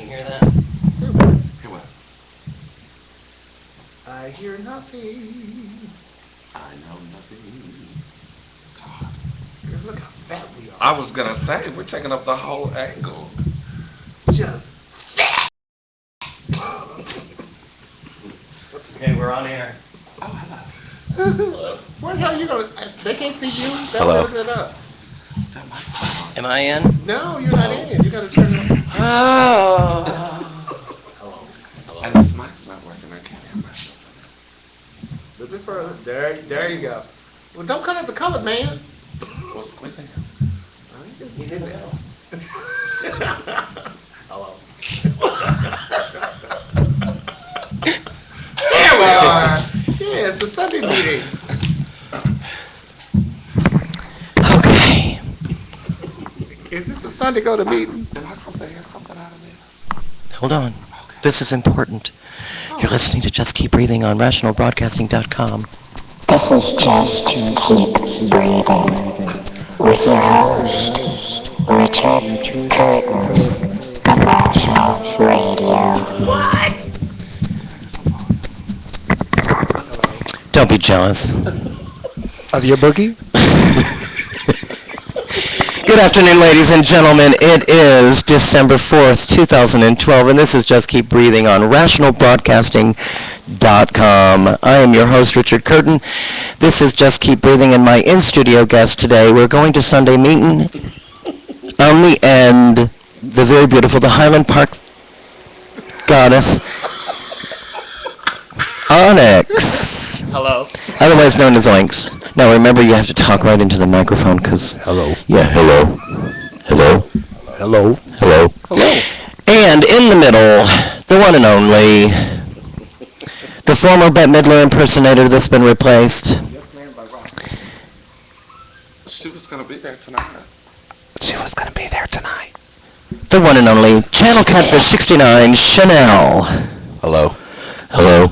hear that? Hear what? I hear nothing. I know nothing. God. Girl, look how fat we are. I was gonna say, we're taking up the whole angle. Just fat. Okay, we're on air. Oh, hello. Where the hell you gonna? They can't see you. Hello. Look it up. That mic's not on. Am I in? No, you're not in. You gotta turn it on. Oh. And this mic's not working. I can't hear myself. A little bit further. There you go. Well, don't cut out the color, man. Well, squeeze in. He's in there. Hello. There we are. Yeah, it's the Sunday meeting. Okay. Is this a Sunday go to meeting? Am I supposed to hear something out of this? Hold on. This is important. You're listening to Just Keep Breathing on RationalBroadcasting.com. This is Just Keep Breathing with your host, Richard Curtin on Rational Radio. Don't be jealous. Of your boogie? Good afternoon, ladies and gentlemen. It is December 4th, 2012, and this is Just Keep Breathing on RationalBroadcasting.com. I am your host, Richard Curtin. This is Just Keep Breathing, and my in-studio guest today, we're going to Sunday meeting on the end, the very beautiful, the Highland Park goddess, Onyx. Hello. Otherwise known as Oinks. Now remember, you have to talk right into the microphone, because... Hello. Yeah, hello. Hello. Hello. Hello. Hello. And in the middle, the one and only, the former Bette Midler impersonator that's been replaced. Yes, ma'am, by Rock. She was gonna be there tonight. She was going to be there tonight. The one and only Channel Catfish 69, Chanel. Hello. Hello.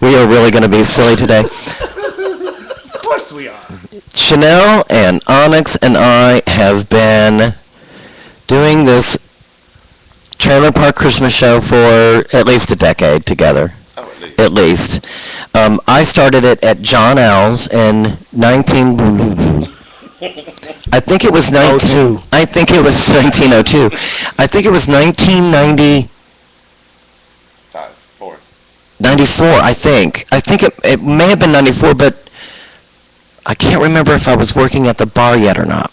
We are really going to be silly today. Of course we are. Chanel and Onyx and I have been doing this Trailer Park Christmas show for at least a decade together. Oh, At least. I started it at John Al's in 19... I think it was 19... I think it was 1902. I think it was 1990... 4. 94, I think. I think it may have been 94, but I can't remember if I was working at the bar yet or not.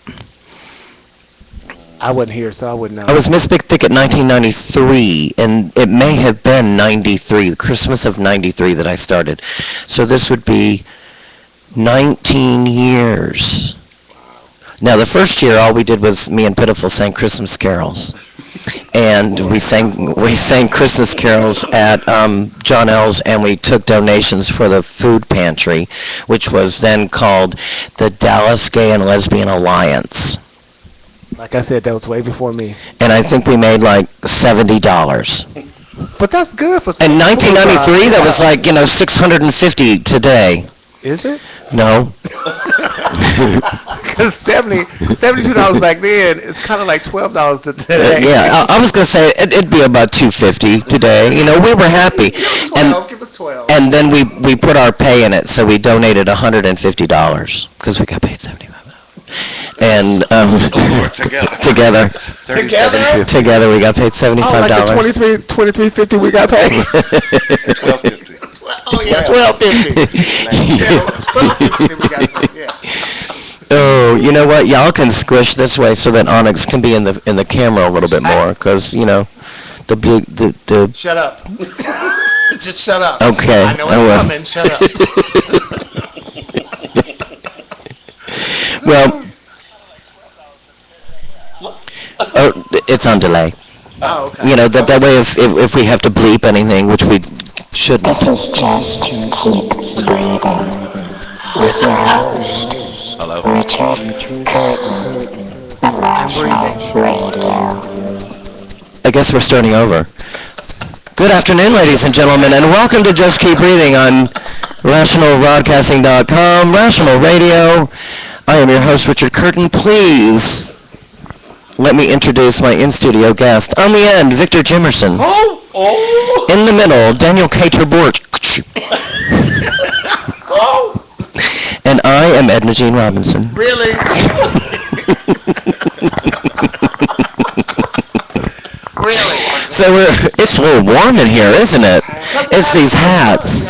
I wasn't here, so I wouldn't know. I was Miss Big Thick at 1993, and it may have been 93, the Christmas of 93 that I started. So this would be 19 years. Now, the first year, all we did was me and Pitiful sang Christmas carols. And we sang Christmas carols at John L's, and we took donations for the food pantry, which was then called the Dallas Gay and Lesbian Alliance. Like I said, that was way before me. And I think we made like $70. But that's good for In 1993, that was like, $650 today. Is it? No. Because $72 back then is kind of like $12 today. Yeah, I was going to say it'd be about $250 today. We were happy. Give us 12. And then we put our pay in it, so we donated $150 because we got paid $75. And together we got paid $75. Oh, like the $23.50 we got paid. $12.50. Oh yeah, $12.50. $12.50 we got paid. Yeah. Oh, you know what? Y'all can squish this way so that Onyx can be in the camera a little bit more, because the Shut up. Just shut up. Okay. I know it's coming. Shut up. Well, it's on delay. Oh, okay. That way if we have to bleep anything, which we shouldn't. This is Just Keep Breathing with your host, Hello. Richard Curtin on Rational Radio. I guess we're starting over. Good afternoon, ladies and gentlemen, and welcome to Just Keep Breathing on RationalBroadcasting.com, Rational Radio. I am your host, Richard Curtin. Please let me introduce my in-studio guest. On the end, Victor Jimerson. Oh! Oh! In the middle, Daniel Cater Borch. Oh! And I am Edna Jean Robinson. Really? Really? So it's a little warm in here, isn't it? It's these hats.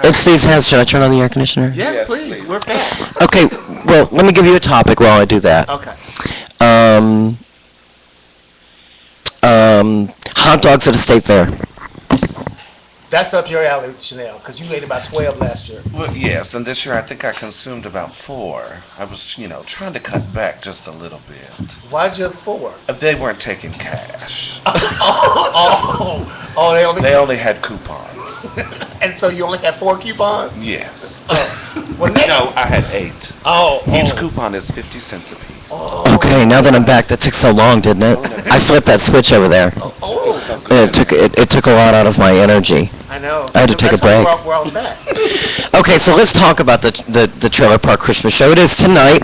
It's these hats. Should I turn on the air conditioner? Yes, Yes, please. please. We're back. Okay, well, let me give you a topic while I do that. Okay. Hot dogs at a state fair. That's up your alley, Chanel, because you ate about 12 last year. Well, yes, and this year I think I consumed about 4. I was, trying to cut back just a little bit. Why just 4? They weren't taking cash. Oh, They only had coupons. and so you only had 4 coupons? Yes. Well, next, No, I had 8. oh, Each oh. coupon is 50 cents a piece. Okay, now that I'm back, that took so long, didn't it? I flipped that switch over there. Oh, And it took a lot out of my energy. I know. I had to take a That's why break. We're all back. Okay, so let's talk about the Trailer Park Christmas show. It is tonight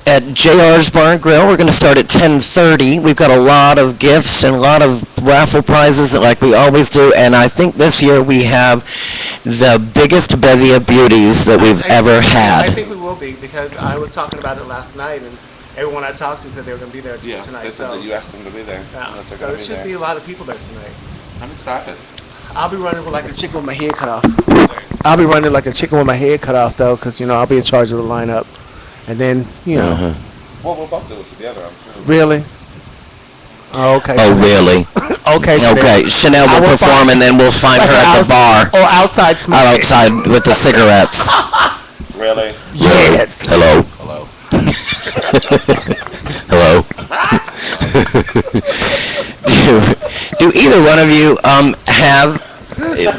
at JR's Bar and Grill. We're going to start at 10:30. We've got a lot of gifts and a lot of raffle prizes like we always do. And I think this year we have the biggest bevy of beauties that we've ever I had. think we will be, because I was talking about it last night, and everyone I talked to said they were going to be there Yeah, tonight. they said So, that you asked them to be there. yeah. and that they're So gonna there should there. be a lot of people there tonight. I'm excited. I'll be running like a chicken with my head cut off. I'll be running like a chicken with my head cut off, though, because, I'll be in charge of the lineup. And then, Well, we'll both do it together, I'm sure. really? Oh, okay. Oh, really? Okay, Chanel. Okay, Chanel I will will perform and then we'll find her at the bar Or outside smoking. outside with the cigarettes. Really? Yes. Hello. Hello. Hello. do either one of you have,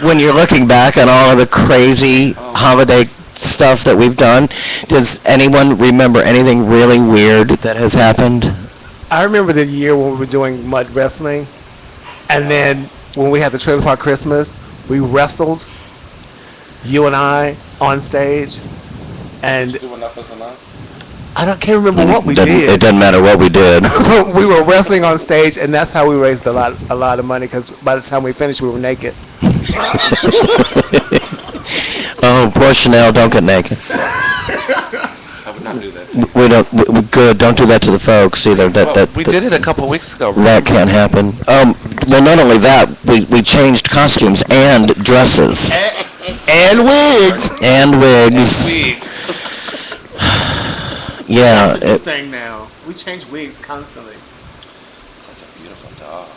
when you're looking back on all of the crazy holiday stuff that we've done, does anyone remember anything really weird that has happened? I remember the year when we were doing mud wrestling, and then when we had the Trailer Park Christmas, we wrestled, you and I, on stage, and Do enough is enough? can't remember what we It did. doesn't matter what we did. We were wrestling on stage, and that's how we raised a lot of money, because by the time we finished, we were naked. Oh, poor Chanel, don't get naked. I would not do that to you. We don't. Good. Don't do that to the folks either. We did it a couple weeks ago. That can't happen. Well, not only that, we changed costumes and dresses And wigs. and wigs. Yeah. That's the new thing now. We change wigs constantly. Such a beautiful dog.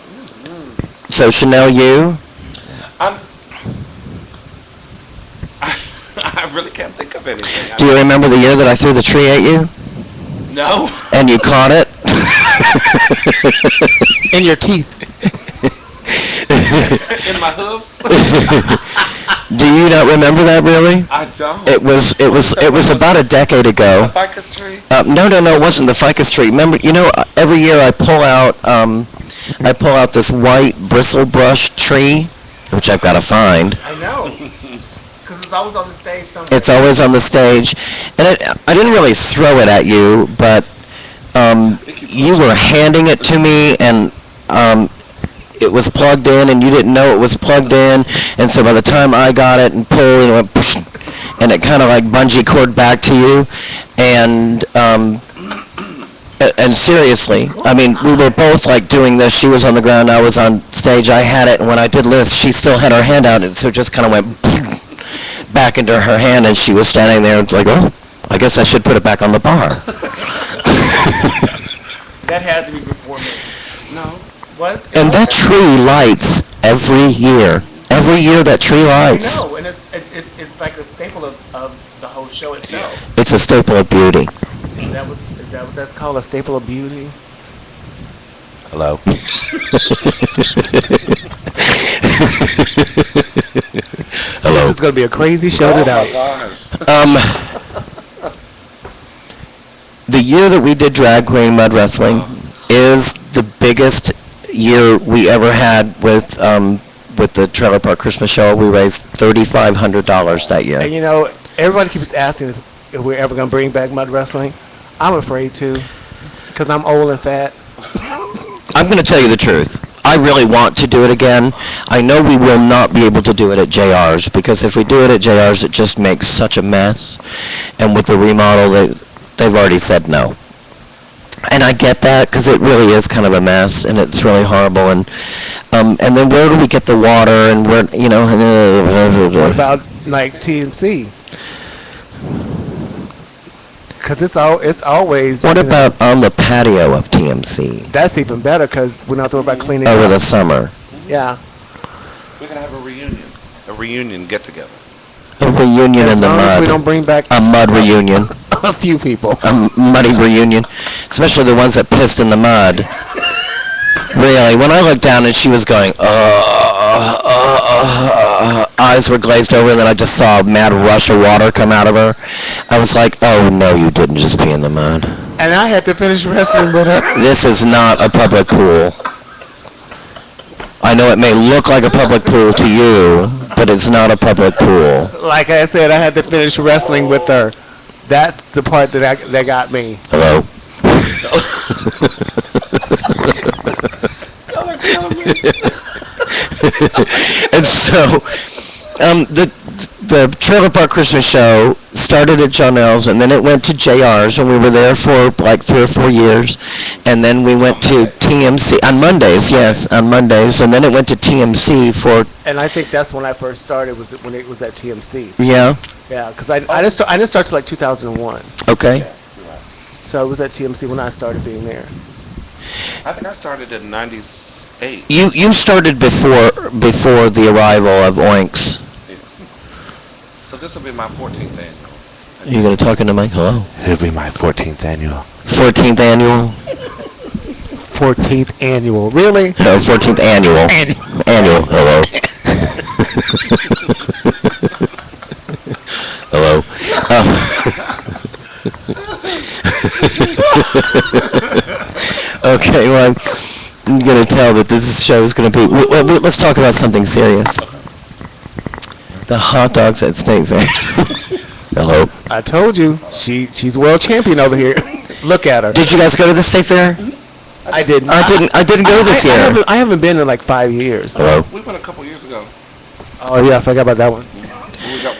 So Chanel, you? I really can't think of anything. Do you remember the year that I threw the tree at you No. and you caught it? In your teeth. In my hooves? Do you not remember that really? I don't. It was about a decade ago. Ficus tree? No, it wasn't the ficus tree. Remember, every year I pull out this white bristle brush tree, which I've got to find. I know. Because it's always on the stage somewhere. It's always on the stage, and I didn't really throw it at you, but you were handing it to me, and it was plugged in, and you didn't know it was plugged in, and so by the time I got it and pulled, it went, and it kind of like bungee cord back to you, and seriously, I mean, we were both like doing this. She was on the ground, I was on stage. I had it, and when I did lift, she still had her hand out, and so it just kind of went back into her hand, and she was standing there. It's like, oh, I guess I should put it back on the bar. That had to be before me. No. What? And that tree lights every year. Every year that tree lights. No, and it's like a staple of the whole show itself. It's a staple of beauty. Is that what that's called, a staple of beauty? Hello. Hello. This is going to be a crazy show tonight. The year that we did Drag Queen Mud Wrestling is the biggest year we ever had with the Trailer Park Christmas Show. We raised $3,500 that year. And everybody keeps asking us if we're ever going to bring back mud wrestling. I'm afraid to. Because I'm old and fat. I'm going to tell you the truth. I really want to do it again. I know we will not be able to do it at JR's because if we do it at JR's, it just makes such a mess. And with the remodel, they've already said no. And I get that because it really is kind of a mess and it's really horrible. And then where do we get the water and where, you know? What about like TMC? Because it's always. What about on the patio of TMC That's even better because we don't have to worry about cleaning over up. the summer? Yeah. We're gonna have a reunion. A reunion get together. A reunion As in the long as we mud. don't bring back A mud reunion. a few people. A muddy reunion, especially the ones that pissed in the mud. Really, when I looked down and she was going, eyes were glazed over, and then I just saw a mad rush of water come out of her. I was like, oh no, you didn't just pee in the mud. And I had to finish wrestling with her. This is not a public pool. I know it may look like a public pool to you, but it's not a public pool. Like I said, I had to finish wrestling with her. That's the part that got me. Hello? And so, the Trailer Park Christmas Show started at Jonell's, and then it went to JR's, and we were there for like 3 or 4 years, and then we went to TMC on Mondays, yes, on Mondays, and then it went to TMC for, And I think that's when I first started. Was when it was at TMC. yeah, Yeah, because I didn't start till like 2001. okay. So it was at TMC when I started being there. I think I started in '98. You started before the arrival of Oinks. So this will be my 14th annual. Are you going to talk into Mike? Hello? It'll be my 14th annual. 14th annual? 14th annual. Really? No, 14th annual. Annual. Hello. Hello. Okay, well, I'm going to tell that this show is going to be... let's talk about something serious. The hot dogs at State Fair. Hello. I told you, she's world champion over here. Look at her. Did you guys go to the State Fair? I didn't. I didn't go this year. I haven't been in like 5 years. Hello. We went a couple years ago. Oh yeah, I forgot about that one. We got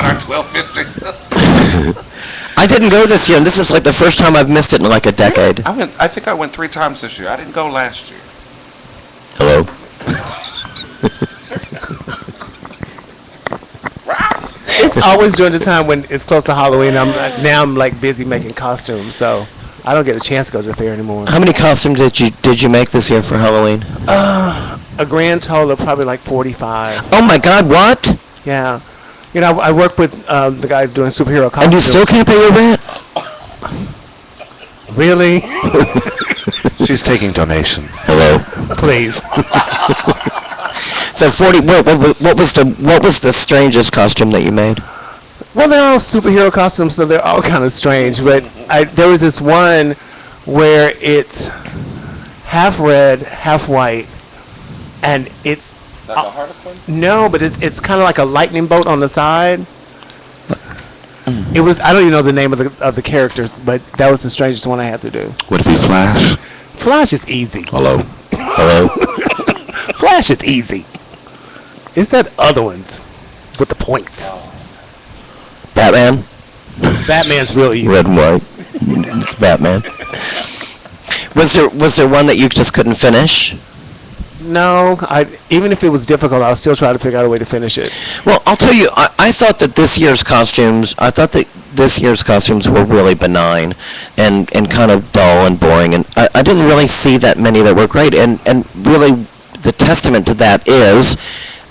our 1250. I didn't go this year, and this is like the first time I've missed it in like a decade. I think I went 3 times this year. I didn't go last year. Hello. It's always during the time when it's close to Halloween. I'm like busy making costumes, so I don't get a chance to go to the fair anymore. How many costumes did you make this year for Halloween? A grand total of probably like 45. Oh my God! What? Yeah. You know, I work with the guy doing superhero And costumes. you still can't pay your rent? Really? She's taking donation. Hello. Please. So 40. What was the strangest costume that you made? Well, they're all superhero costumes, so they're all kind of strange. But there was this one where it's half red, half white, and it's Like a Harlequin? no, but it's kind of like a lightning bolt on the side. It was I don't even know the name of the character, but that was the strangest one I had to do. Would it be Flash? Flash is easy. Hello. Hello. Flash is easy. It's that other ones with the points. Batman. Batman's real easy. Red and white. It's Batman. Was there one that you just couldn't finish? No, even if it was difficult, I'll still try to figure out a way to finish it. Well, I'll tell you, I thought that this year's costumes were really benign and kind of dull and boring, and I didn't really see that many that were great, and really the testament to that is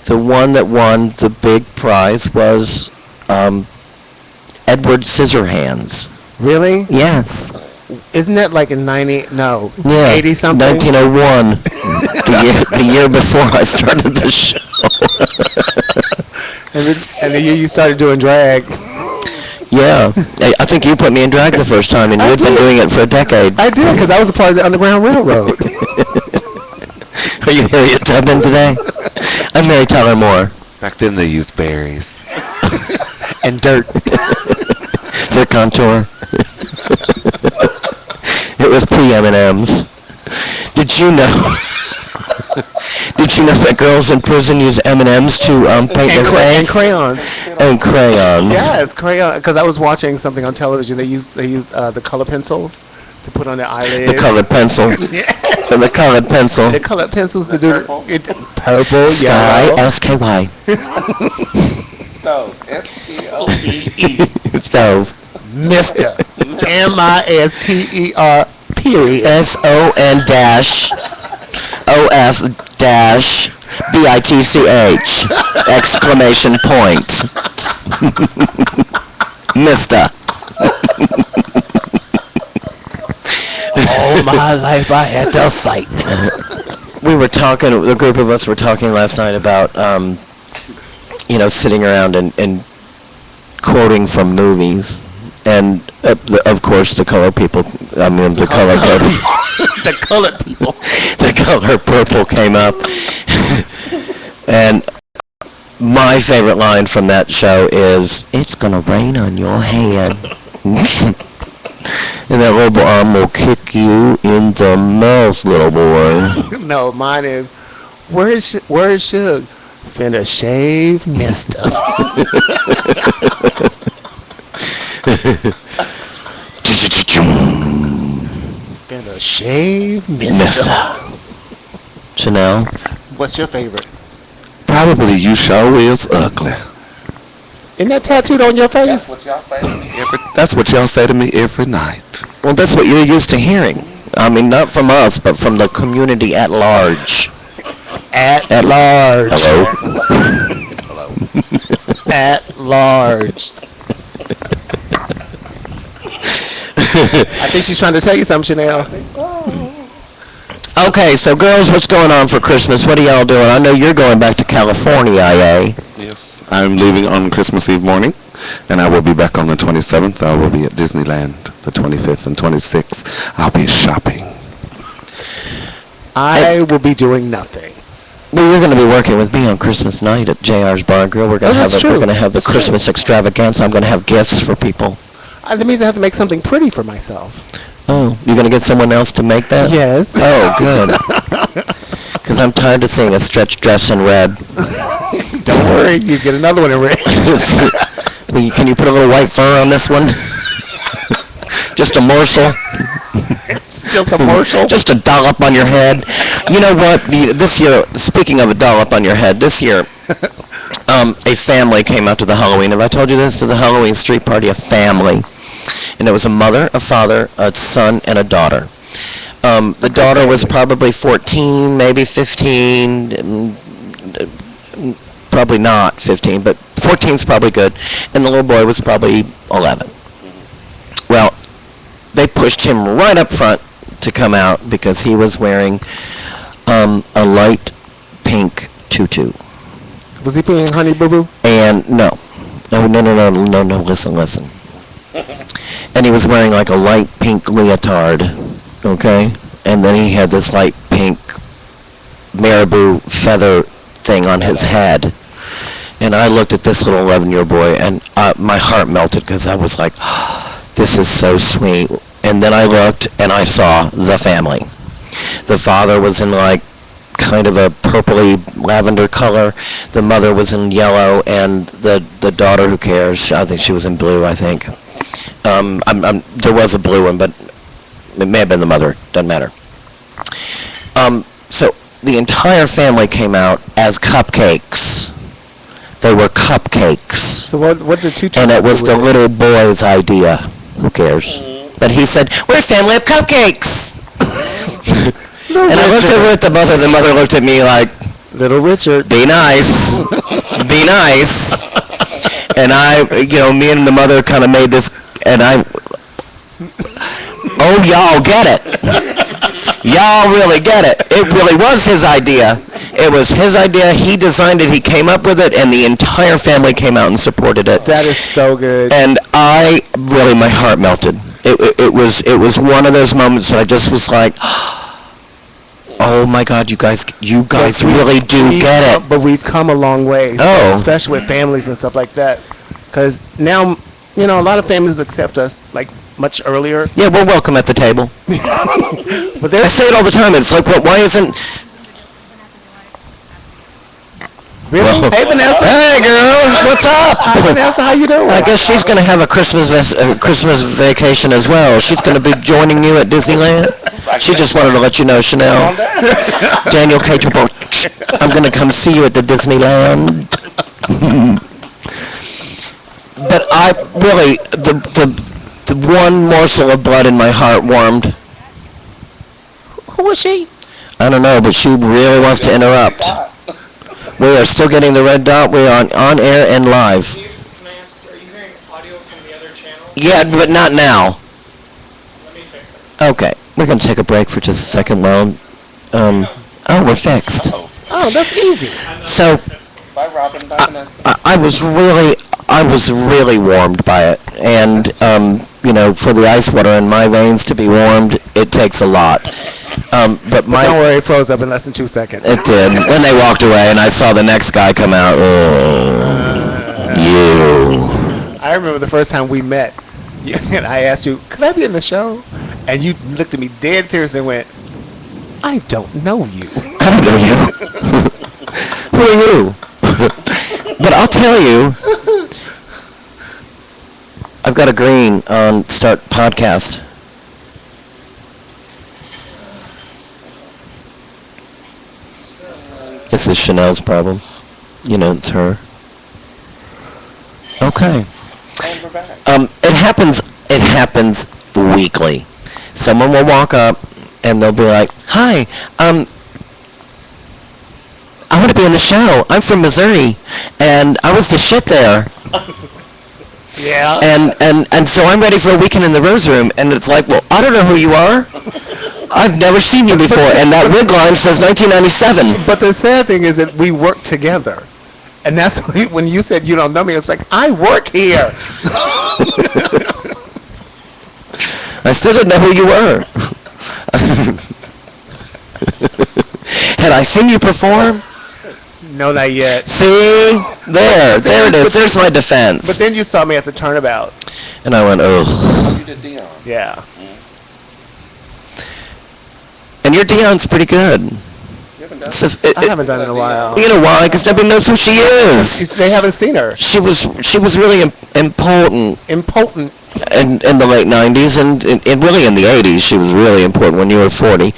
the one that won the big prize was Edward Scissorhands. Really? Yes. Isn't that like in 90? No, Yeah. 80 something. 1901. the year before I started the show. And the year you started doing drag. Yeah. I think you put me in drag the first time, and I you'd been did. doing it for a decade. I did, because I was a part of the Underground Railroad. Are you Harriet Tubman today? I'm Mary Tyler Moore. Back then they used berries. And dirt. For contour. It was pre-M&Ms. Did you know? Did you know that girls in prison use M&Ms to paint And, their and face? crayons. And crayons. Yes, crayon. Because I was watching something on television. They use the color pencils to put on their eyelids. The colored pencil. And the colored pencil. The colored pencils to do purple, Sky, yellow. S-K-Y. Stove. S-T-O-V-E. Stove. Mister. M-I-S-T-E-R. Period. S-O-N dash O-F dash B-I-T-C-H. Exclamation point. Mister. All my life I had to fight. We were talking, the group of us were talking last night about, sitting around and quoting from movies. And, of course, the color people, the color purple. The colored people. The color purple came up. And my favorite line from that show is, "It's gonna rain on your head." And that little arm will kick you in the mouth, little boy. No, mine is, where's Suge? Finna shave Mister. Finna shave Mister. Mister. Chanel? What's your favorite? Probably You Sure Is Ugly. Isn't that tattooed on your face? What y'all say to me that's what y'all say to me every night. Well, that's what you're used to hearing. I mean, not from us, but from the community at large. At large. Hello? At large. I think she's trying to tell you something, Chanel. Okay, so girls, what's going on for Christmas? What are y'all doing? I know you're going back to California, eh? Yes, I'm leaving on Christmas Eve morning, and I will be back on the 27th. I will be at Disneyland the 25th and 26th. I'll be shopping. I will be doing nothing. Well, you're going to be working with me on Christmas night at JR's Bar and Grill. We're going to have that's true. we're going to have the That's true. Christmas extravaganza. I'm going to have gifts for people. That means I have to make something pretty for myself. Oh, you're going to get someone else to make that? Yes. Oh, good. Because I'm tired of seeing a stretch dress in red. Don't worry, you get another one in red. Can you put a little white fur on this one? Just a morsel? Just a morsel. Just a dollop on your head. You know what? This year, speaking of a dollop on your head, this year, a family came out to the Halloween. Have I told you this? To the Halloween street party, a family. And it was a mother, a father, a son, and a daughter. The daughter was probably 14, maybe 15, probably not 15, but 14's probably good. And the little boy was probably 11. Well, they pushed him right up front to come out because he was wearing a light pink tutu. Was he playing Honey Boo Boo? And no, listen. And he was wearing like a light pink leotard, okay? And then he had this light pink marabou feather thing on his head. And I looked at this little 11-year-old boy, and my heart melted because I was like, this is so sweet. And then I looked, and I saw the family. The father was in like kind of a purpley lavender color. The mother was in yellow, and the daughter, who cares? I think she was in blue, I think. There was a blue one, but it may have been the mother. Doesn't matter. So the entire family came out as cupcakes. They were cupcakes. So what did Tutu And it do was with the little boy's idea. Who cares? But he said, we're a family of cupcakes. And I looked over at the mother. The mother looked at me like, Little Richard. be nice. Be nice. And me and the mother kind of made this, and y'all get it. Y'all really get it. It really was his idea. It was his idea. He designed it. He came up with it, and the entire family came out and supported it. That is so good. And my heart melted. It was one of those moments that I just was like, oh my God, you guys really do get it. But we've come a long way, Oh. especially with families and stuff like that. Because now You know, a lot of families accept us like much earlier, Yeah, we're welcome at the table. but I there's say it all the time. It's like, why isn't... really. Well- Hey, Vanessa. Hey, girl, what's up? Hi, Vanessa. How you doing? I guess she's going to have a Christmas vacation as well. She's going to be joining you at Disneyland. She just wanted to let you know, Chanel. Daniel K. Triple. I'm going to come see you at the Disneyland. But I really, the one morsel of blood in my heart warmed. Who was she? I don't know, but she really wants to interrupt. We are still getting the red dot. We're on air and live. Can I ask, are you hearing audio from the other channel? Yeah, but not now. Let me fix it. Okay, we're going to take a break for just a second while, oh, we're fixed. Oh, that's easy. So, Bye, Robin. Bye, Vanessa. I was really warmed by it. And, you know, for the ice water in my veins to be warmed, it takes a lot. But Don't my, worry, it froze up in less than 2 seconds. it did. Then they walked away and I saw the next guy come out. Oh, you. I remember the first time we met, and I asked you, could I be in the show? And you looked at me dead serious and went, I don't know you. I don't know you. Who are you? But I'll tell you, I've got a green on Start Podcast. This is Chanel's problem. You know, it's her. Okay. And we're back. It happens weekly. Someone will walk up and they'll be like, hi, I want to be on the show. I'm from Missouri, and I was the shit there. Yeah. And so I'm ready for a weekend in the Rose Room, and it's like, well, I don't know who you are. I've never seen you before, and that wig line says 1997. But the sad thing is that we work together. And that's when you said you don't know me, it's like, I work here. I still didn't know who you were. Had I seen you perform? No, not yet. See? There it is. There's my defense. But then you saw me at the turnabout. And I went, ugh. You did Dion. Yeah. And your Dion's pretty good. You haven't done So I haven't done it in a while. You know why? Because nobody knows who she is. They haven't seen her. She was really important Impotent. in the late 90s and really in the 80s. She was really important when you were 40.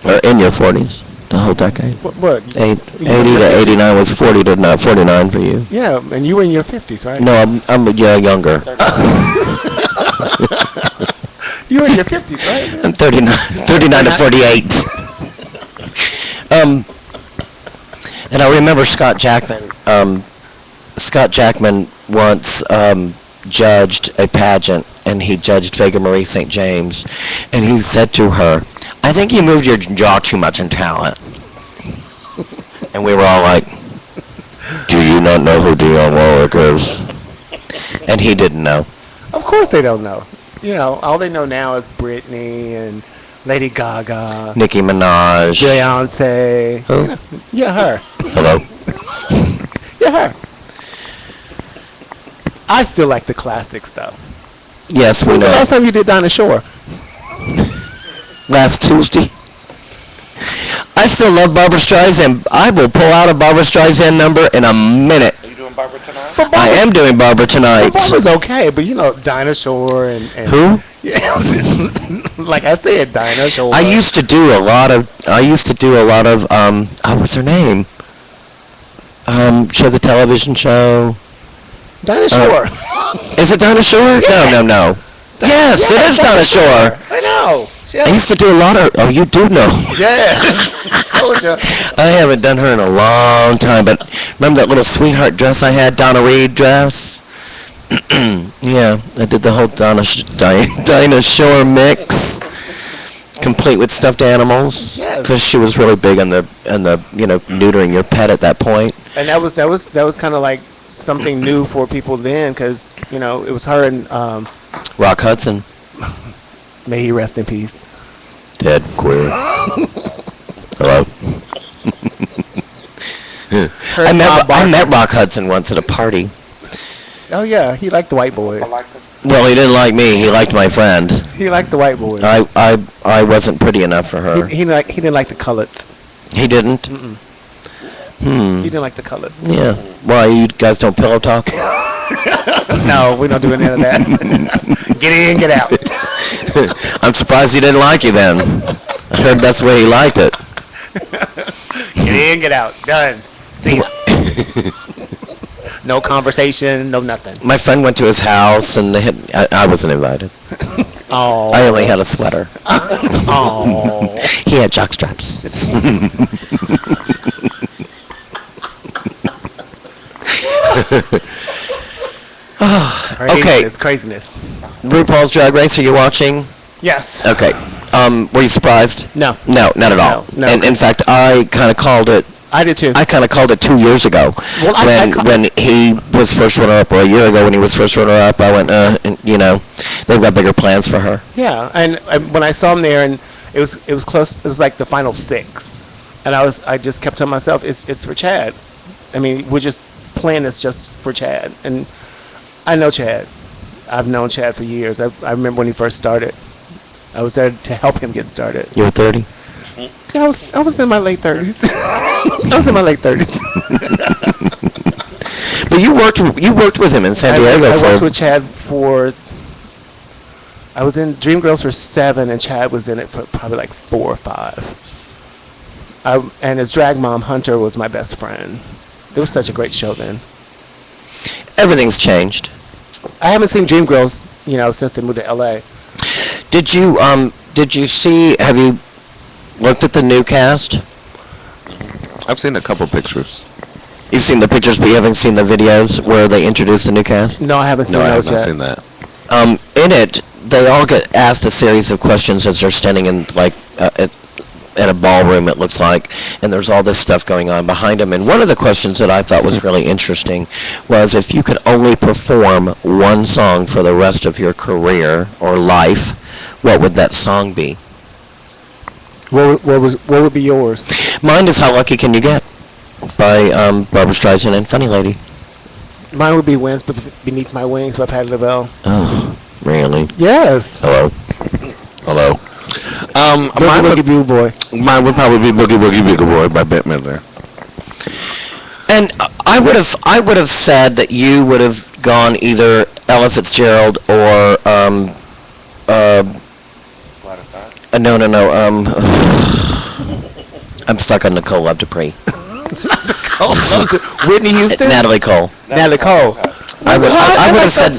Or in your 40s. The whole decade. What? 80 to 89 was 40 to 49 for you. Yeah, and you were in your 50s, right? No, I'm younger. You were in your 50s, right? I'm 39 to 48. And I remember Scott Jackman. Scott Jackman once judged a pageant, and he judged Vega Marie St. James, and he said to her, I think you moved your jaw too much in talent. And we were all like, do you not know who Dionne Warwick is? And he didn't know. Of course they don't know. You know, all they know now is Britney and Lady Gaga, Nicki Minaj. Beyonce. Who? You know, yeah, her. Hello? Yeah, her. I still like the classics, though. Yes, we When's the know. last time you did Dinah Shore? Last Tuesday. I still love Barbara Streisand. I will pull out a Barbara Streisand number in a minute. Are you doing Barbara tonight? I am doing Barbara tonight. Barbara's okay, but you know, Dinah Shore and Who? Yeah, like I said, Dinah Shore. I used to do a lot of, what's her name? Show the television show. Dinah Shore. Is it Dinah Shore? No. Yes, it is Dinah Shore. I know. I used to do a lot of, oh, you do know. Yeah. I told you. I haven't done her in a long time, but remember that little sweetheart dress I had, Donna Reed dress? Yeah, I did the whole Dinah Shore mix, complete with stuffed animals, Yes. because she was really big on the neutering your pet at that point. And that was kind of like something new for people then, because it was her and Rock Hudson, may he rest in peace. dead queer. Hello. Her I and Bob met Barker. Rock Hudson once at a party. Oh yeah, he liked the white boys. Well, he didn't like me. He liked my friend. He liked the white boys. I wasn't pretty enough for her. He didn't like the coloreds. He didn't? He didn't like the coloreds. Yeah. Why, you guys don't pillow talk? No, we don't do any of that. Get in, get out. I'm surprised he didn't like you then. I heard that's the way he liked it. Get in, get out. Done. See ya. No conversation, no nothing. My friend went to his house and I wasn't invited. Oh. I only had a sweater. Oh. He had jock straps. Okay. Craziness. RuPaul's Drag Race, are you watching? Yes. Okay. Were you surprised? No. No, not at all. No. And in fact, I kind of called it. I did too. I kind of called it 2 years ago. Well, when he was first runner-up, or a year ago when he was first runner-up, I went, and, you know, they've got bigger plans for her. Yeah, and when I saw him there, and it was close. It was like the final six, and I just kept telling myself, it's for Chad. I mean, we're just playing this just for Chad, and I know Chad. I've known Chad for years. I remember when he first started. I was there to help him get started. You were 30? Yeah, I was in my late 30s. I was in my late 30s. But you worked with him in San Diego I for. worked with Chad for. I was in Dreamgirls for 7, and Chad was in it for probably like 4 or 5. And his drag mom Hunter was my best friend. It was such a great show then. Everything's changed. I haven't seen Dreamgirls, since they moved to LA. Did you see? Have you looked at the new cast? I've seen a couple pictures. You've seen the pictures, but you haven't seen the videos where they introduce the new cast? No, I haven't seen No, I have those not yet. seen that. In it, they all get asked a series of questions as they're standing in, like, at a ballroom, it looks like, and there's all this stuff going on behind them. And one of the questions that I thought was really interesting was, if you could only perform one song for the rest of your career or life, what would that song be? What would be yours? Mine is How Lucky Can You Get by Barbra Streisand and Funny Lady. Mine would be Winds Beneath My Wings by Patti LaBelle. Oh, really? Yes. Hello? Hello. Boogie Woogie Bugle Boy. Mine would probably be Boogie Woogie Bugle Boy by Bette Midler. And I would have said that you would have gone either Ella Fitzgerald or no. I'm stuck on Nicole Love Dupree. Whitney Houston. Natalie Cole. Natalie Cole. I would have said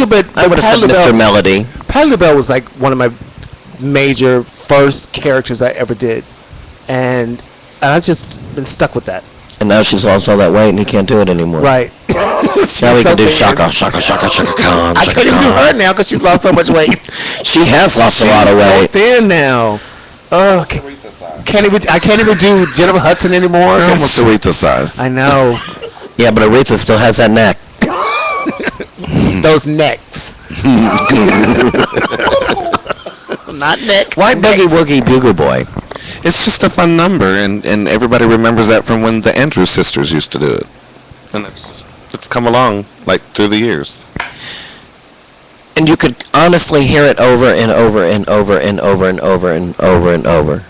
Mr. Melody. Patti LaBelle was like one of my major first characters I ever did, and I've just been stuck with that. And now she's lost all that weight and he can't do it anymore. Right. Now he can do shaka, shaka, shaka, shaka, khan. I can't even do her now because she's lost so much weight. She has lost a lot of She's so weight. thin now. Oh, I can't even do Jennifer Hudson anymore. You're almost Aretha size. I know. Yeah, but Aretha still has that neck. Those necks. Not neck. Why Boogie necks. Woogie Bugle Boy? It's just a fun number, and everybody remembers that from when the Andrews sisters used to do it. And it's come along, like, through the years. And you could honestly hear it over and over and over and over and over and over and over.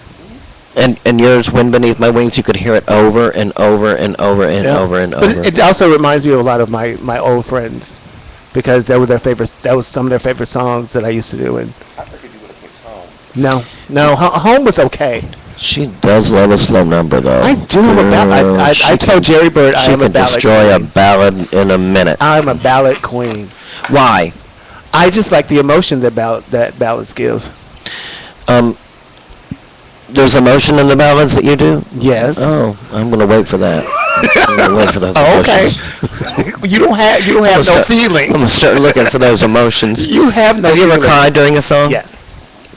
And yours, Wind Beneath My Wings, you could hear it over and over and over and over and over. But it also reminds me of a lot of my old friends, because that was some of their favorite songs that I used to do. And I figured you would have picked Home. no, Home was okay. She does love a slow number, though. I do have a ballad. I told Jerry Bird I am a She can ballad destroy a queen. ballad in a minute. I'm a ballad queen. Why? I just like the emotion that ballads give. There's emotion in the ballads that you do? Yes. Oh, I'm going to wait for that. I'm going to wait for those Oh, okay. emotions. You don't have no feeling. I'm going to start looking for those emotions. You have no Have you ever feelings. cried during a song? Yes.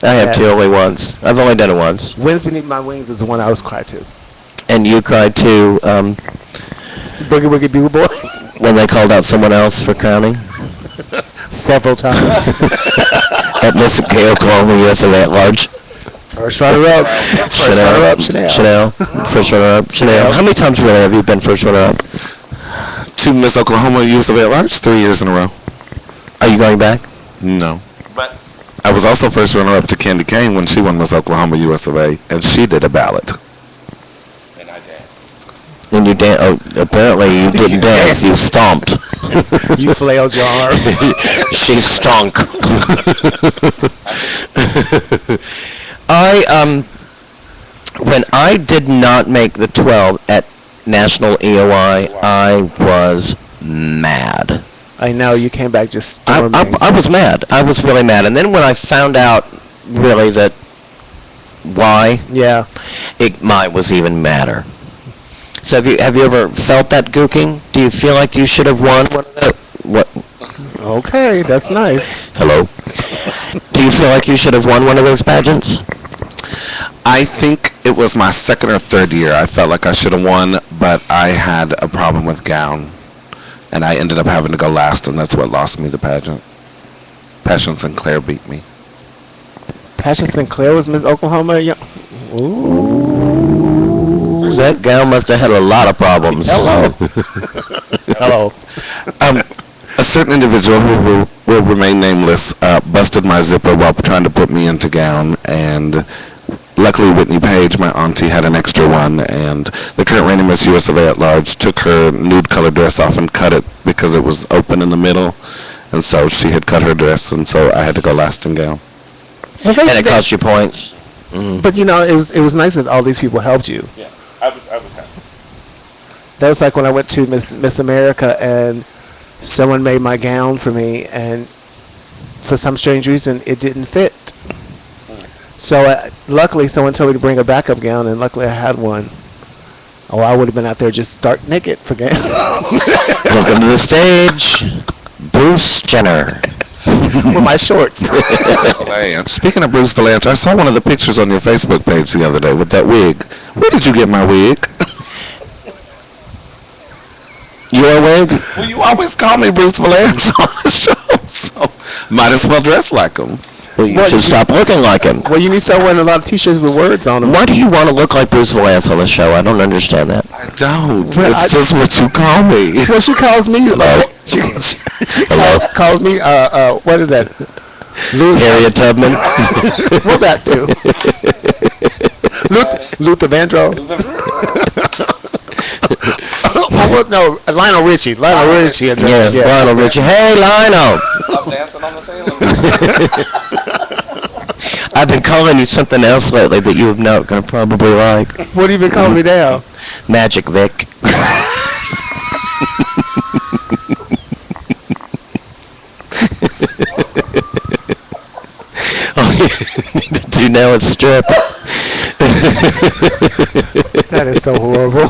I have Yeah. too, only once. I've only done it once. Winds Beneath My Wings is the one I was cried to. And you cried too Boogie Woogie Bugle Boy. when they called out someone else for crowning? Several times. That Miss Gail called me yesterday at large. First runner-up. First runner-up, Chanel. Chanel. First runner-up, Chanel. How many times really have you been first runner-up? to Miss Oklahoma US of A at large 3 years in a row. Are you going back? No. But I was also first runner-up to Candy Kane when she won Miss Oklahoma US of A, and she did a ballot. And I danced. And you oh, apparently you didn't dance. You stomped. You flailed your arm. She stunk. When I did not make the 12 at National EOI, I was mad. I know, you came back just I storming. was mad. I was really mad. And then when I found out really that why, Yeah. mine was even madder. So have you ever felt that gooking? Do you feel like you should have won one of the, what? Okay, that's nice. Hello? Do you feel like you should have won one of those pageants? I think it was my second or third year. I felt like I should have won, but I had a problem with gown, and I ended up having to go last, and that's what lost me the pageant. Passion Sinclair beat me. Passion Sinclair was Miss Oklahoma. Ooh. That gal must have had a lot of problems. Hello. Hello. A certain individual who will remain nameless busted my zipper while trying to put me into gown, and luckily Whitney Page, my auntie, had an extra one, and the current reigning Miss US of A at large took her nude colored dress off and cut it because it was open in the middle, and so she had cut her dress, and so I had to go last in gown. And And it cost you points. But you know, it was nice that all these people helped you. Yeah, I was happy. That was like when I went to Miss America and someone made my gown for me, and for some strange reason it didn't fit. So luckily someone told me to bring a backup gown, and luckily I had one. Oh, I would have been out there just stark naked for gown. Welcome to the stage, Bruce Jenner. With my shorts. Speaking of Bruce Valanche, I saw one of the pictures on your Facebook page the other day with that wig. Where did you get my wig? Your wig? Well, you always call me Bruce Valanche on the show, so might as well dress like him. Well, you What, should you- stop looking like him. Well, you need to start wearing a lot of t-shirts with words on them. Why do you want to look like Bruce Valance on the show? I don't understand that. I don't. Well, it's just what you call me. Well, she calls me. She Hello? calls me. What is that? Louis, Harriet Tubman. well, that too. Luther Vandross. No, Lionel Richie. Lionel Richie. Yeah, Lionel Richie. Hey, Lionel. I'm dancing on the ceiling. I've been calling you something else lately that you're not going to probably like. What have you been calling me now? Magic Vic. All you need to do now is strip. That is so horrible.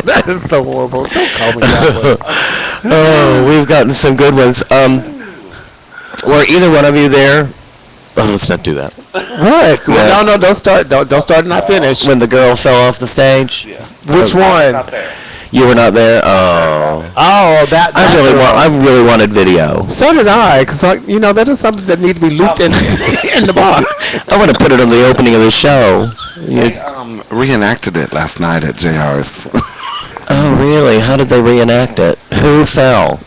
That is so horrible. Don't call me that way. Oh, we've gotten some good ones. Were either one of you there? Oh, let's not do that. What? Well, no, don't start. Don't start and not finish. When the girl fell off the stage? Which one? You were not there? Oh. Oh, that. I really wanted video. So did I, because that is something that needs to be looped in in the bar. I want to put it on the opening of the show. They reenacted it last night at JR's. Oh, really? How did they reenact it? Who fell?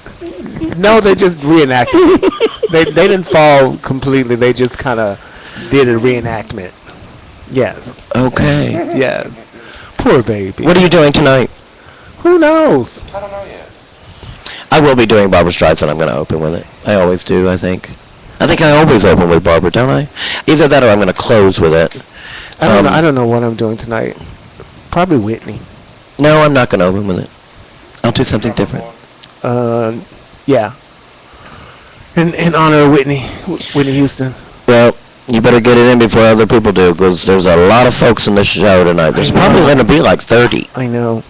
No, they just reenacted it. They didn't fall completely. They just kind of did a reenactment. Yes. Okay. Yes. Poor baby. What are you doing tonight? Who knows? I don't know yet. I will be doing Barbra Streisand. I'm going to open with it. I always do, I think. I think I always open with Barbara, don't I? Either that or I'm going to close with it. I don't know what I'm doing tonight. Probably Whitney. No, I'm not going to open with it. I'll do something different. Yeah. In honor of Whitney Houston. Well, you better get it in before other people do, because there's a lot of folks in this show tonight. There's probably going to be like 30. I know.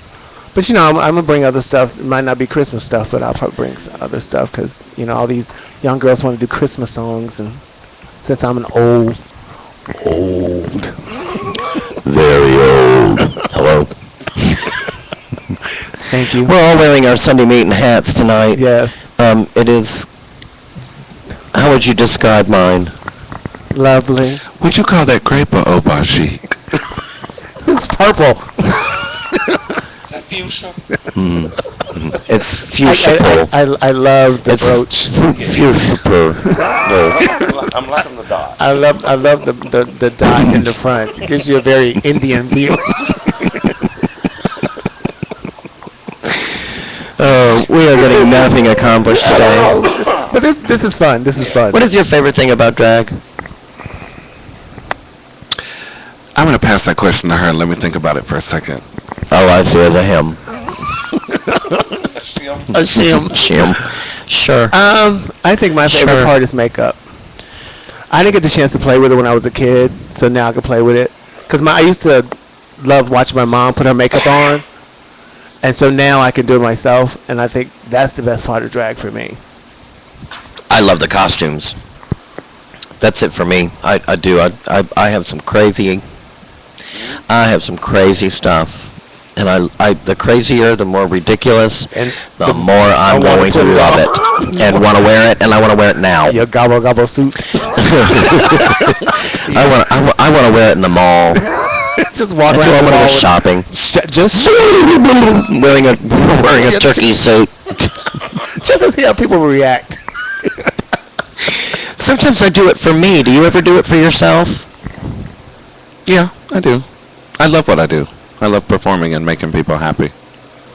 But, I'm going to bring other stuff. It might not be Christmas stuff, but I'll probably bring some other stuff because, all these young girls want to do Christmas songs. And since I'm an old, Very old. Hello. thank you. We're all wearing our Sunday meeting hats tonight. Yes. It is. How would you describe mine? Lovely. Would you call that crepe or aubergine? It's purple. Is that fuchsia? It's fuchsia. I love the It's brooch. fuchsia. I'm liking the dot. I love the dot in the front. It gives you a very Indian feel. Oh, we are getting nothing accomplished today. But this is fun. This is fun. What is your favorite thing about drag? I'm going to pass that question to her and let me think about it for a second. Oh, I see, as a him. A shim. Shim. Sure. I think my favorite Sure. part is makeup. I didn't get the chance to play with it when I was a kid, so now I can play with it. Because I used to love watching my mom put her makeup on, and so now I can do it myself, and I think that's the best part of drag for me. I love the costumes. That's it for me. I do. I have some crazy. I have some crazy stuff, and the crazier, the more ridiculous, And the more I'm wanna going to put it love on. it and want to wear it, and I want to wear it now. Your gobble gobble suit. I want to wear it in the mall. Just walk I around the want to mall go shopping, just wearing a turkey suit. just to see how people will react. Sometimes I do it for me. Do you ever do it for yourself? Yeah, I do. I love what I do. I love performing and making people happy.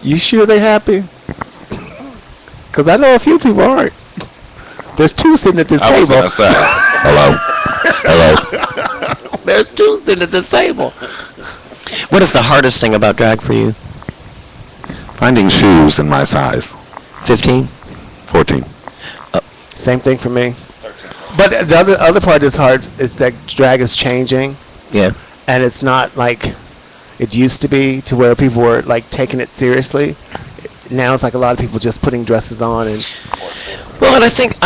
You sure they happy? Because I know a few people aren't. There's two sitting at this I was table. going to say, hello. There's two sitting at this table. What is the hardest thing about drag for you? Finding shoes in my size. 15? 14. Same thing for me. But the other part that's hard is that drag is changing, Yeah. and it's not like it used to be, to where people were like taking it seriously. Now it's like a lot of people just putting dresses on and Well, and I think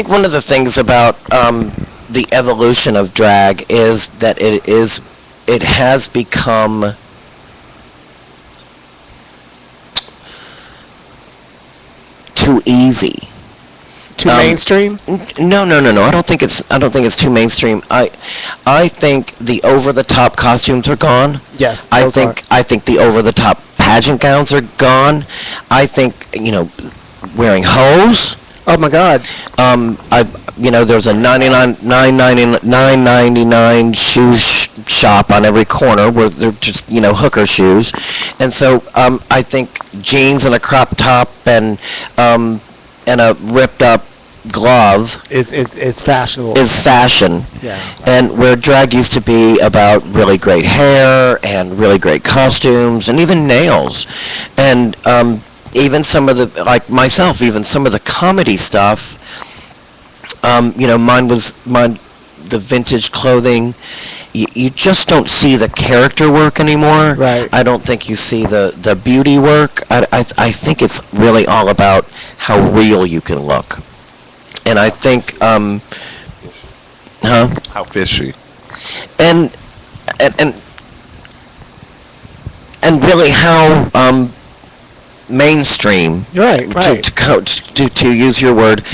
one of the things about the evolution of drag is that it has become too easy. too mainstream. No. I don't think it's too mainstream. I think the over the top costumes are gone. Yes, I those think the over the top pageant gowns are gone. I think wearing hose. Oh my God. There's a $9.99 shoe shop on every corner where they're just hooker shoes, and so I think jeans and a crop top and a ripped up glove Is fashionable. is fashion. Yeah. And where drag used to be about really great hair and really great costumes and even nails, and even some of the, like myself, even some of the comedy stuff. The vintage clothing. You just don't see the character work anymore. Right. I don't think you see the beauty work. I think it's really all about how real you can look. And I think, How fishy. and really how mainstream, Right. to use your word,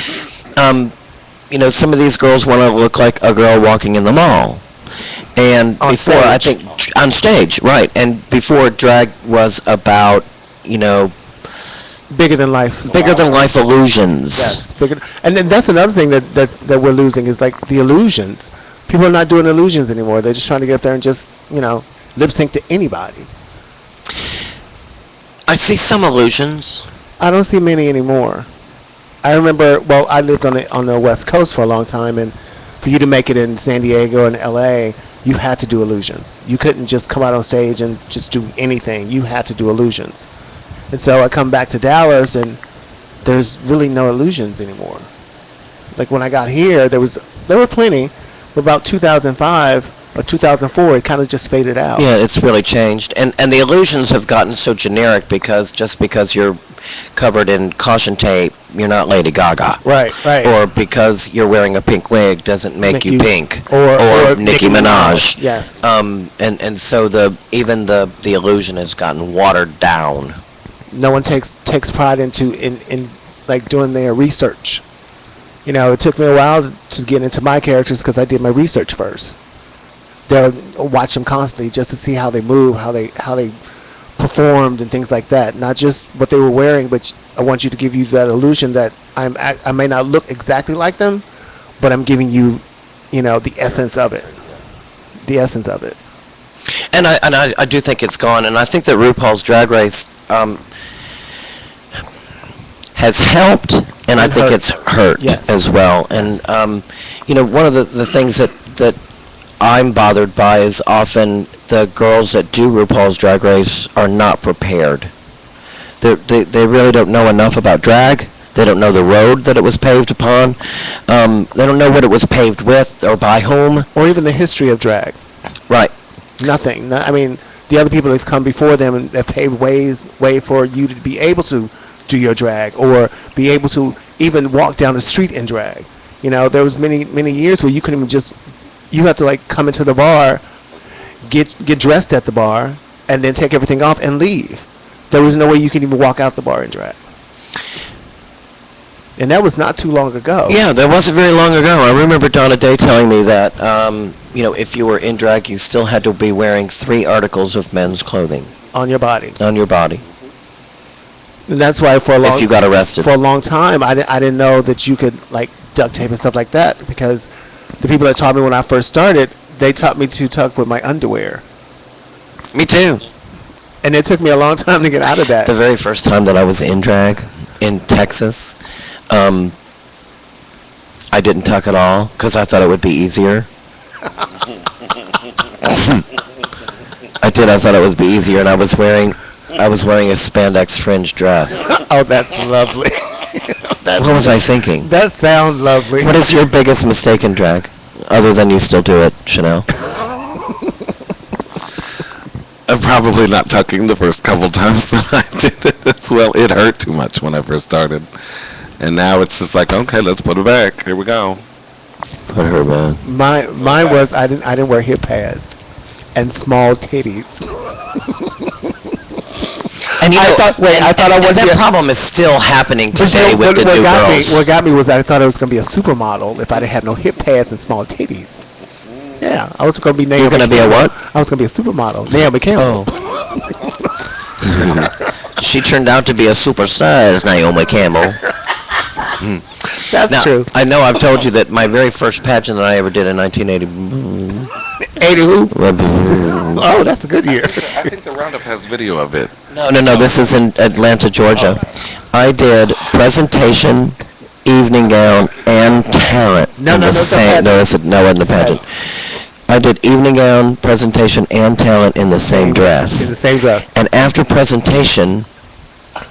some of these girls want to look like a girl walking in the mall. And On before, I stage. think, on stage, right. And before, drag was about, Bigger than life. bigger than life illusions. Yes, bigger. And then that's another thing that we're losing is like the illusions. People are not doing illusions anymore. They're just trying to get up there and just lip sync to anybody. I see some illusions. I don't see many anymore. I remember. Well, I lived on the West Coast for a long time, and for you to make it in San Diego and L.A., you had to do illusions. You couldn't just come out on stage and just do anything. You had to do illusions. And so I come back to Dallas, and there's really no illusions anymore. Like when I got here, there were plenty, but about 2005 or 2004, it kind of just faded out. Yeah, it's really changed. And the illusions have gotten so generic because you're covered in caution tape, you're not Lady Gaga. Right. Or because you're wearing a pink wig doesn't make you pink. Or Nicki Minaj. Yes. And so the illusion has gotten watered down. No one takes pride in like doing their research. It took me a while to get into my characters because I did my research first. They'll watch them constantly just to see how they move, how they performed and things like that. Not just what they were wearing, but I want you to give you that illusion that I may not look exactly like them, but I'm giving you, the essence of it. The essence of it. And I do think it's gone, and I think that RuPaul's Drag Race has helped, and I And think hurt. it's hurt Yes. as well. And one of the things that I'm bothered by is often the girls that do RuPaul's Drag Race are not prepared. They really don't know enough about drag. They don't know the road that it was paved upon. They don't know what it was paved with or by whom. Or even the history of drag. Right. Nothing. I mean, the other people that's come before them and have paved way for you to be able to do your drag or be able to even walk down the street in drag. There was many years where you couldn't even you had to like come into the bar, get dressed at the bar, and then take everything off and leave. There was no way you could even walk out the bar in drag. And that was not too long ago. Yeah, that wasn't very long ago. I remember Donna Day telling me that, if you were in drag, you still had to be wearing 3 articles of men's clothing On your body. on your body And that's why for a long if you got arrested. for a long time, I didn't know that you could like duct tape and stuff like that, because the people that taught me when I first started, they taught me to tuck with my underwear, Me too. and it took me a long time to get out of that. The very first time that I was in drag in Texas, I didn't tuck at all because I thought it would be easier. I did. I thought it would be easier, and I was wearing a spandex fringe dress. Oh, that's lovely. What was I thinking? That sounds lovely. What is your biggest mistake in drag, other than you still do it, Chanel? I'm probably not tucking the first couple times that I did it as well. It hurt too much when I first started. And now it's just like, okay, let's put it back. Here we go. Put her back. Mine was I didn't wear hip pads and small titties. And I thought I wanted that to- problem is still happening But today with the new girls. What got me was I thought I was going to be a supermodel if I didn't have no hip pads and small titties. Yeah, I was going to be Naomi. You're gonna be a Campbell. what? I was going to be a supermodel. Naomi Campbell. She turned out to be a superstar as Naomi Campbell. That's Now, true. I know I've told you that my very first pageant that I ever did in 1980. 80 who? Oh, that's a good year. I think the Roundup has video of it. No, this is in Atlanta, Georgia. I did presentation, evening gown, and talent. No, in no, the no, it's a same. pageant. No, it wasn't a It's a pageant. I did evening gown, presentation, and talent in the same In dress. the same dress. And after presentation,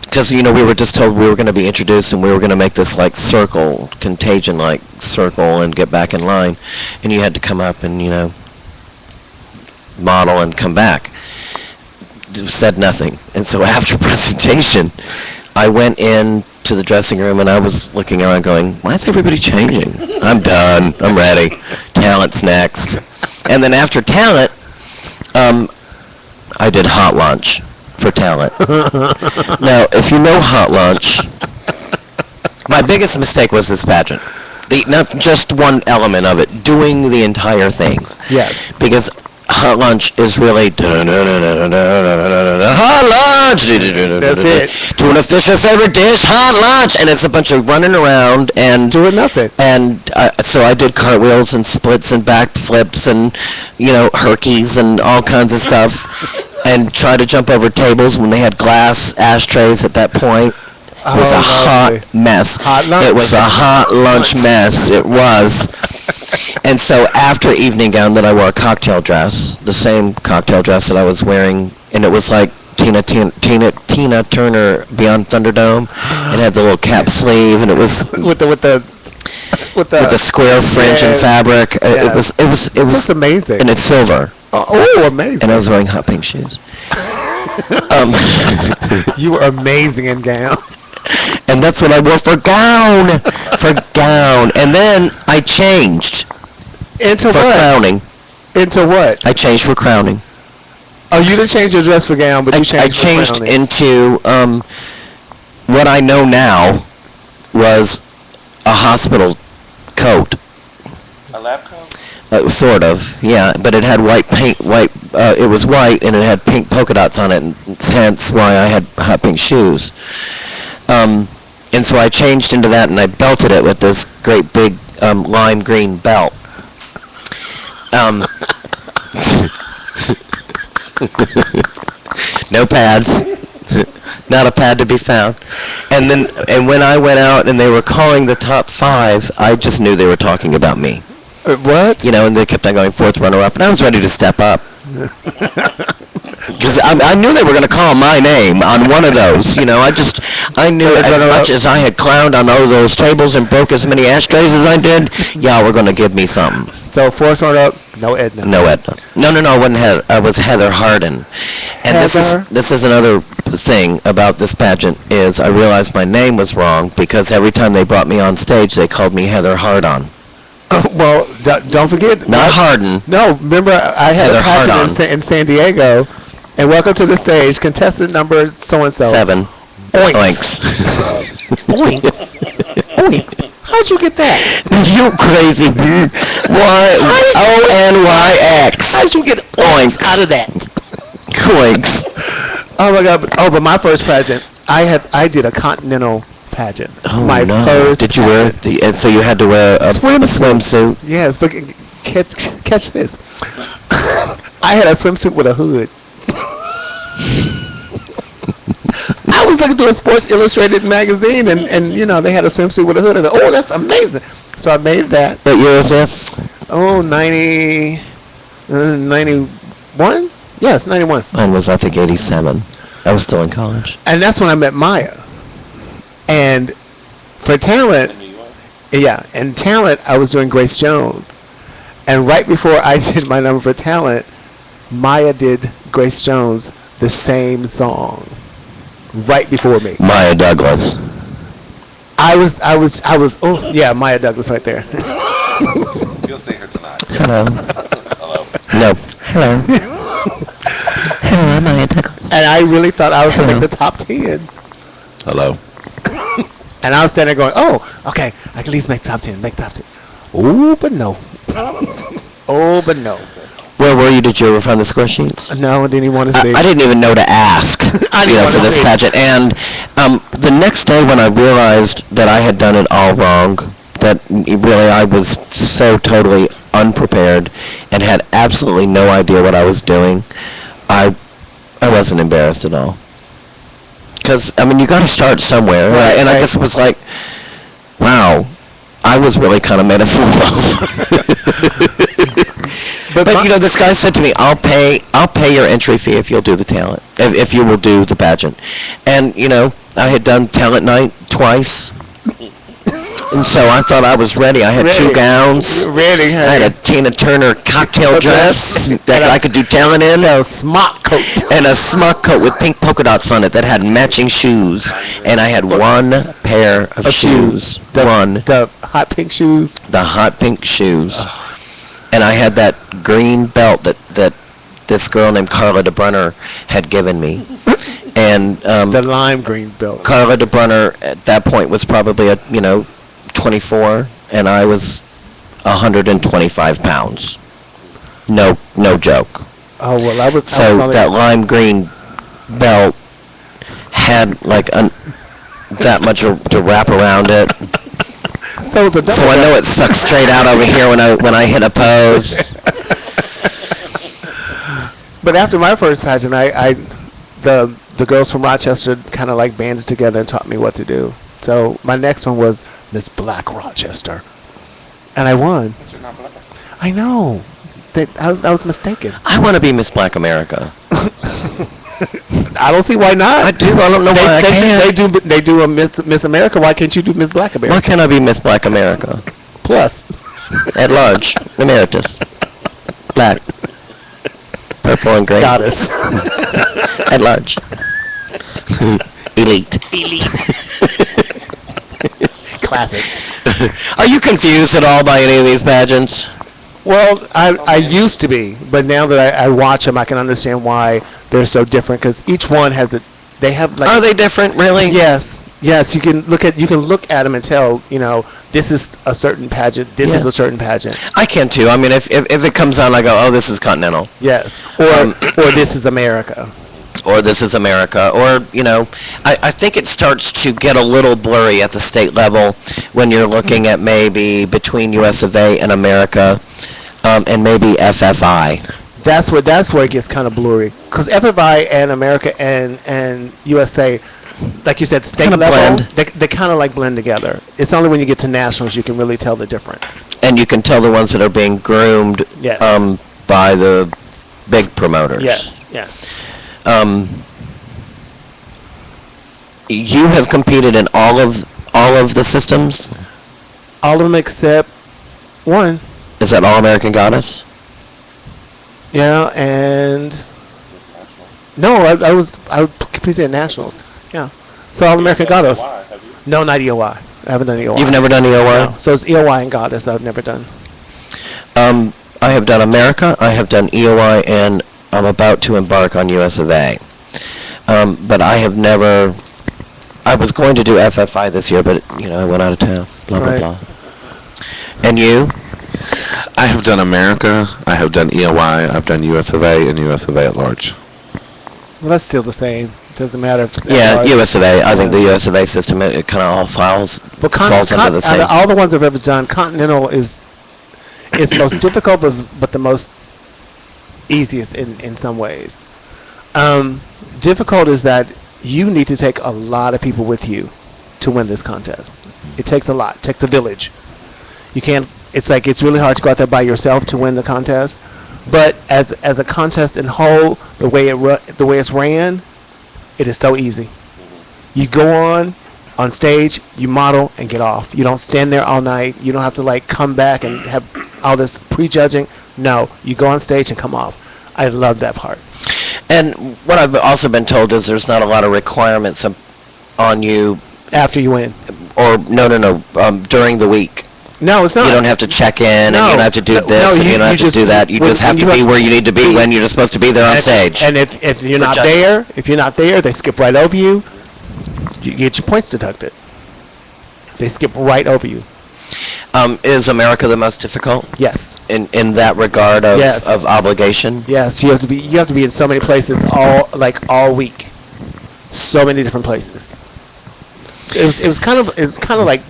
because we were just told we were going to be introduced and we were going to make this like circle, contagion like circle, and get back in line, and you had to come up and model and come back. Said nothing, and so after presentation, I went in to the dressing room and I was looking around going, why is everybody changing? I'm done. I'm ready. Talent's next. And then after talent, I did hot lunch for talent. Now, if you know hot lunch, my biggest mistake was this pageant. Not just one element of it, doing the entire thing. Yes. Because hot lunch is really hot lunch. That's it. To an official favorite dish, hot lunch, and it's a bunch of running around and Doing nothing. and so I did cartwheels and splits and back flips and herkies and all kinds of stuff, and tried to jump over tables when they had glass ashtrays at that point. It was a hot mess. Hot lunch. It was a hot lunch mess. It was. And so after evening gown, then I wore a cocktail dress, the same cocktail dress that I was wearing, and it was like Tina Turner Beyond Thunderdome. It had the little cap sleeve, and it was with the with the square fringe and Yeah. fabric. Yeah. It was just amazing. and it's silver, Oh, amazing. and I was wearing hot pink shoes. You were amazing in gown. And that's what I wore for gown. And then I changed Into for what? crowning. Into what? I changed for crowning. Oh, you didn't change your dress for gown, but you I changed for changed crowning. into what I know now was a hospital coat. A lab coat? Sort of, yeah, but it had white paint, it was white and it had pink polka dots on it, and hence why I had hot pink shoes. And so I changed into that and I belted it with this great big lime green belt. No pads. Not a pad to be found. And when I went out and they were calling the top 5, I just knew they were talking about me. What? You know, and they kept on going fourth runner-up, and I was ready to step up. Because I knew they were going to call my name on one of those. You know, I knew as much as I had clowned on all those tables and broke as many ashtrays as I did, y'all were going to give me something. So fourth runner up, no Edna. No, Edna. No, it wasn't Heather. I was Heather Harden. And Heather? this is another thing about this pageant is I realized my name was wrong because every time they brought me on stage, they called me Heather Hardon. Well, don't forget. Not Harden. No, remember I had Heather a pageant Hardon. in San Diego, and welcome to the stage, contestant number so-and-so. 7. Oinks. Oinks. Oinks. Oinks. How'd you get that? You crazy. O-N-Y-X. How'd you get Oinks. out of that? Oinks. Oh my God! But my first pageant, I did a continental pageant. Oh, my no. first. Did you wear pageant. and so you had to wear a swimsuit? Yes, but catch this. I had a swimsuit with a hood. I was looking through a Sports Illustrated magazine, and you know they had a swimsuit with a hood. I thought, oh, that's amazing. So I made that. What year is this? Oh, 91? Yes, 91. Mine was, I think, 87. I was still in college. And that's when I met Maya. And for talent, yeah, and talent, I was doing Grace Jones. And right before I did my number for talent, Maya did Grace Jones, the same song, right before me. Maya Douglas. I was, oh, yeah, Maya Douglas right there. You'll see her tonight. Hello. No. Hello. Hello, Maya Douglas. And I really thought I was going to make the top 10. Hello. And I was standing there going, oh, okay, I can at least make top 10, make top 10. Oh, but no. Oh, but no. Where were you? Did you ever find the score sheets? No, I didn't even want to see. I didn't even know to ask, I didn't for wanna this see. pageant. And the next day when I realized that I had done it all wrong, that really I was so totally unprepared and had absolutely no idea what I was doing, I wasn't embarrassed at all. Because, I mean, you got to start somewhere. Right, and I right. just was like, wow, I was really kind of made a fool of. But you know, this guy said to me, "I'll pay your entry fee if you'll do the talent, if you will do the pageant." And you know, I had done talent night twice, and so I thought I was ready. I had Ready. 2 gowns. Really? I had a Tina Turner cocktail dress that And I could do talent in, a smock coat. and a smock coat with pink polka dots on it that had matching shoes. And I had 1 pair of shoes. The hot pink shoes. The hot pink shoes. And I had that green belt that this girl named Carla DeBrunner had given me. And The lime green belt. Carla DeBrunner at that point was probably 24, and I was 125 pounds. No joke. Oh, well, I was So only, that lime green belt had like that much to wrap around it. so it was a double So I know it sucks straight out over here when I hit a pose. But after my first pageant, the girls from Rochester kind of like banded together and taught me what to do. So my next one was Miss Black Rochester, and I won. But you're not black. I know. I was mistaken. I want to be Miss Black America. I don't see why not. I do. I don't know why I can't. They do a Miss America. Why can't you do Miss Black America? Why can't I be Miss Black America? Plus. At large. Emeritus. Black. Purple and gray. Goddess. At large. Elite. Classic. Are you confused at all by any of these pageants? Well, I used to be, but now that I watch them, I can understand why they're so different. Because each one has they have like. Are they different, really? Yes. Yes, you can look at them and tell, this is a certain pageant, this is Yeah. a certain pageant. I can too. I mean, if it comes on, I go, oh, this is Continental, Yes. Or this is America. or this is America, or, I think it starts to get a little blurry at the state level when you're looking at maybe between US of A and America, and maybe FFI. That's where it gets kind of blurry. Because FFI and America and USA, like you said, state Kinda level, blend. they kind of like blend together. It's only when you get to nationals you can really tell the difference. And you can tell the ones that are being groomed Yes. by the big promoters. Yes. You have competed in all of the systems. All of them except one. Is that All American Goddess? Yeah, and no, I competed at nationals. Yeah, so All American Goddess. No, not EOY. I haven't done EOY. You've never done EOY? No. So it's EOY and Goddess I've never done. I have done America, I have done EOY, and I'm about to embark on US of A. But I have never. I was going to do FFI this year, but I went out of town. Blah blah Right. blah. And you? I have done America, I have done EOY, I've done US of A and US of A at large. Well, that's still the same. Doesn't matter. If Yeah, or- US of A. I think the US of A system it kind of all falls But falls under the out same. of all the ones I've ever done, Continental is the most difficult, but the most easiest in some ways. Difficult is that you need to take a lot of people with you to win this contest. It takes a lot. It takes a village. You can't. It's really hard to go out there by yourself to win the contest. But as a contest in whole, the way it's ran, it is so easy. You go on stage, you model and get off. You don't stand there all night. You don't have to come back and have all this prejudging. No, you go on stage and come off. I love that part. And what I've also been told is there's not a lot of requirements on you, After you win. or no, during the week. No, it's not. You don't have to check in, and you No. don't have to do No, this, and you- you don't have you to just- do that. You when- just have when to you be have where to you need to be be- when you're supposed to be there on stage. And if you're For not judging. there, they skip right over you. You get your points deducted. They skip right over you. Is America the most difficult Yes. in that regard of, Yes. of obligation? Yes, you have to be in so many places all week. So many different places. It was kind of like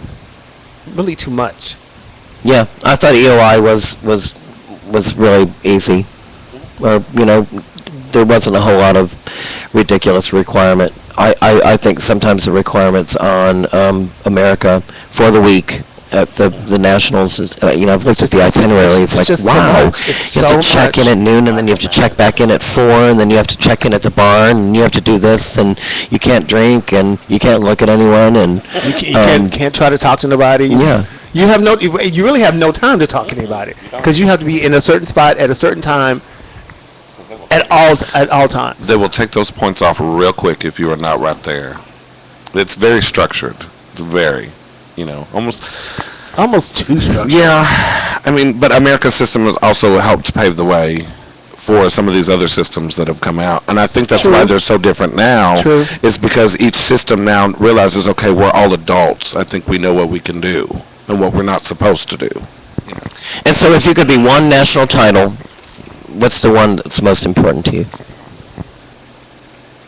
really too much. Yeah, I thought EOI was really easy, or there wasn't a whole lot of ridiculous requirement. I think sometimes the requirements on America for the week at the nationals is I've looked at the itinerary. It's like, just so wow, much. It's you have to so check in much. at noon, and then you have to check back in at 4, and then you have to check in at the barn, and you have to do this, and you can't drink, and you can't look at anyone, and You can't try to talk to nobody. Yeah. You really have no time to talk to anybody because you have to be in a certain spot at a certain time at all times. They will take those points off real quick if you are not right there. It's very structured. It's very, Almost too structured. Yeah, I mean, but America's system has also helped pave the way for some of these other systems that have come out. And I think that's why True. they're so different now. True. Is because each system now realizes, okay, we're all adults. I think we know what we can do and what we're not supposed to do. And so if you could be one national title, what's the one that's most important to you?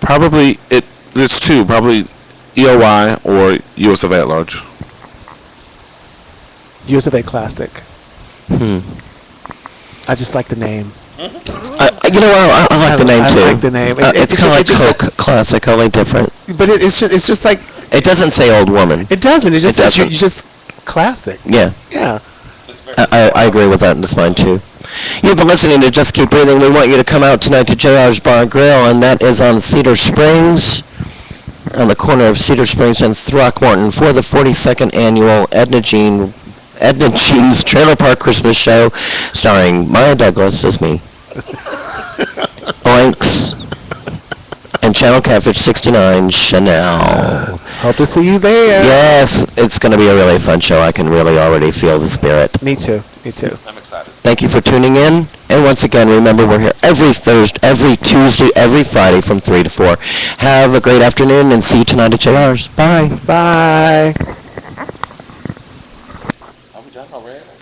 Probably, it's two, probably EOY or US of A at large. US of A Classic. I just like the name. I like the name I too. like the name. It's kind of like just Coke Classic, only different. But it's just like It doesn't say old woman. it doesn't. It just It says you doesn't. just classic. Yeah, Yeah. I agree with that, and it's mine too. You've been listening to Just Keep Breathing. We want you to come out tonight to JR's Bar and Grill, and that is on Cedar Springs, on the corner of Cedar Springs and Throckmorton, for the 42nd annual Edna Jean's Trailer Park Christmas Show, starring Maya Douglas as me, Oinks, and Channel Catfish 69 Chanel. Hope to see you there. Yes, it's going to be a really fun show. I can really already feel the spirit. Me too. Me too. I'm excited. Thank you for tuning in. And once again, remember we're here every Thursday, every Tuesday, every Friday from 3 to 4. Have a great afternoon and see you tonight at JR's. Bye. Bye.